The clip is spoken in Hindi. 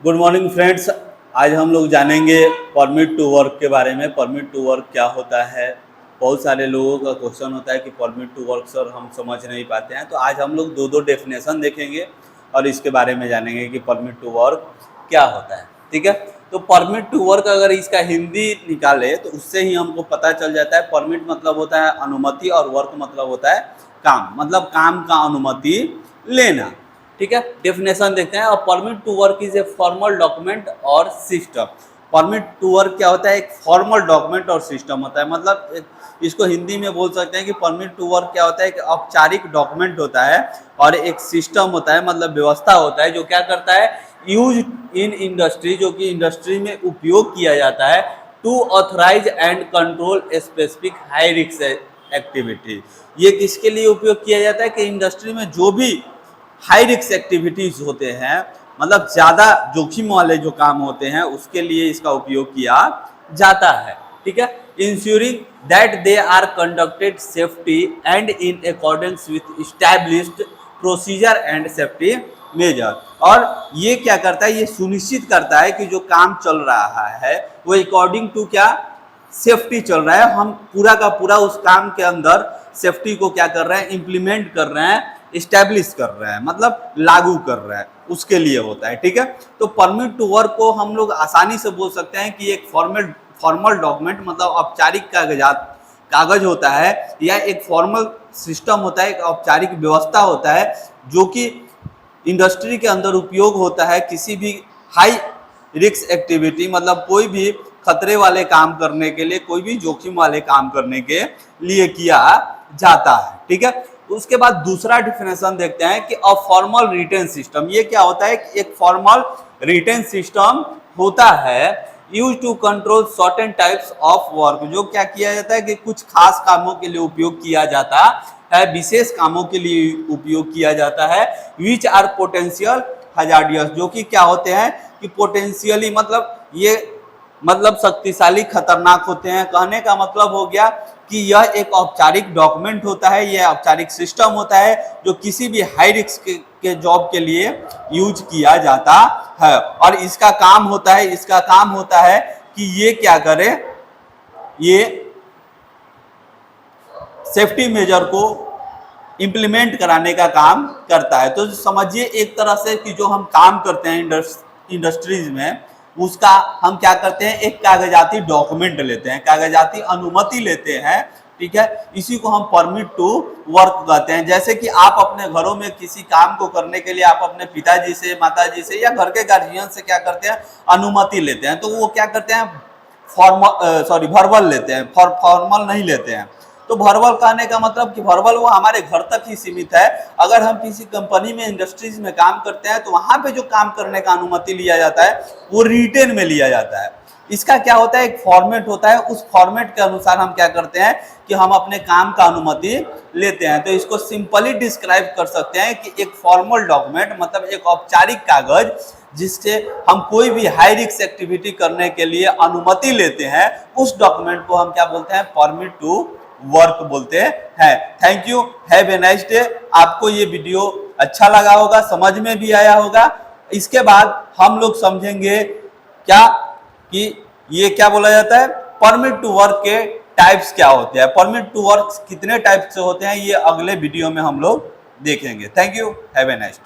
Good morning friends. आज हम लोग जानेंगे परमिट टू वर्क के बारे में। परमिट टू वर्क क्या होता है। बहुत सारे लोगों का क्वेश्चन होता है कि परमिट टू वर्क सर हम समझ नहीं पाते हैं, तो आज हम लोग दो डेफिनेशन देखेंगे और इसके बारे में जानेंगे कि परमिट टू वर्क क्या होता है। ठीक है, तो परमिट टू वर्क अगर इसका हिंदी निकाले तो उससे ही हमको पता चल जाता है। परमिट मतलब होता है अनुमति और वर्क मतलब होता है काम, मतलब काम का अनुमति लेना। ठीक है, डेफिनेशन देखते हैं। और permit to work is a formal document और सिस्टम। परमिट टू वर्क क्या होता है? एक फॉर्मल डॉक्यूमेंट और सिस्टम होता है। मतलब इसको हिंदी में बोल सकते हैं कि परमिट टू वर्क क्या होता है? एक औपचारिक डॉक्यूमेंट होता है और एक सिस्टम होता है, मतलब व्यवस्था होता है जो क्या करता है, यूज इन इंडस्ट्री, जो कि इंडस्ट्री में उपयोग किया जाता है to authorize and control specific high risk activity. ये किसके लिए उपयोग किया जाता है? कि इंडस्ट्री में जो भी हाई रिस्क एक्टिविटीज होते हैं, मतलब ज़्यादा जोखिम वाले जो काम होते हैं, उसके लिए इसका उपयोग किया जाता है। ठीक है, ensuring that they are conducted safety and in accordance with established procedure and safety measure. और ये क्या करता है? ये सुनिश्चित करता है कि जो काम चल रहा है वो अकॉर्डिंग टू क्या, सेफ्टी चल रहा है। हम पूरा का पूरा उस काम के अंदर सेफ्टी को क्या कर रहे हैं, इम्प्लीमेंट कर रहे हैं, इस्टेब्लिश कर रहे हैं, मतलब लागू कर रहे हैं, उसके लिए होता है। ठीक है, तो परमिट टू वर्क को हम लोग आसानी से बोल सकते हैं कि एक फॉर्मल डॉक्यूमेंट, मतलब औपचारिक कागज होता है, या एक फॉर्मल सिस्टम होता है, एक औपचारिक व्यवस्था होता है जो कि इंडस्ट्री के अंदर उपयोग होता है किसी भी हाई रिस्क एक्टिविटी, मतलब कोई भी खतरे वाले काम करने के लिए, कोई भी जोखिम वाले काम करने के लिए किया जाता है। ठीक है, उसके बाद दूसरा डिफिनेशन देखते हैं कि अ फॉर्मल रिटेन सिस्टम। ये क्या होता है? कि एक फॉर्मल रिटेन सिस्टम होता है use to control certain types of work, जो क्या किया जाता है कि कुछ खास कामों के लिए उपयोग किया जाता है, विशेष कामों के लिए उपयोग किया जाता है, विच आर पोटेंशियल हजार्डियस, जो कि क्या होते हैं कि पोटेंशियली, मतलब ये मतलब शक्तिशाली, खतरनाक होते हैं। कहने का मतलब हो गया कि यह एक औपचारिक डॉक्यूमेंट होता है, यह औपचारिक सिस्टम होता है जो किसी भी हाई रिस्क के जॉब के लिए यूज किया जाता है। और इसका काम होता है कि ये क्या करे, ये सेफ्टी मेजर को इम्प्लीमेंट कराने का काम करता है। तो समझिए एक तरह से कि जो हम काम करते हैं इंडस्ट्रीज में, उसका हम क्या करते हैं, एक कागजाती डॉक्यूमेंट लेते हैं, कागजाती अनुमति लेते हैं। ठीक है, इसी को हम परमिट टू वर्क कहते हैं। जैसे कि आप अपने घरों में किसी काम को करने के लिए आप अपने पिताजी से, माताजी से या घर के गार्जियन से क्या करते हैं, अनुमति लेते हैं। तो वो क्या करते हैं, वर्बल लेते हैं, फॉर्मल नहीं लेते हैं। तो वर्बल कहने का मतलब कि वर्बल वो हमारे घर तक ही सीमित है। अगर हम किसी कंपनी में, इंडस्ट्रीज में काम करते हैं तो वहां पे जो काम करने का अनुमति लिया जाता है वो रिटेन में लिया जाता है। इसका क्या होता है, एक फॉर्मेट होता है, उस फॉर्मेट के अनुसार हम क्या करते हैं कि हम अपने काम का अनुमति लेते हैं। तो इसको सिंपली डिस्क्राइब कर सकते हैं कि एक फॉर्मल डॉक्यूमेंट, मतलब एक औपचारिक कागज जिससे हम कोई भी हाई रिस्क एक्टिविटी करने के लिए अनुमति लेते हैं, उस डॉक्यूमेंट को हम क्या बोलते हैं, परमिट टू वर्क बोलते हैं। Thank you, have a nice day. आपको ये वीडियो अच्छा लगा होगा, समझ में भी आया होगा। इसके बाद हम लोग समझेंगे क्या कि ये क्या बोला जाता है, परमिट टू वर्क के टाइप्स क्या होते हैं, परमिट टू वर्क कितने टाइप से होते हैं, ये अगले वीडियो में हम लोग देखेंगे। Thank you, have a nice day.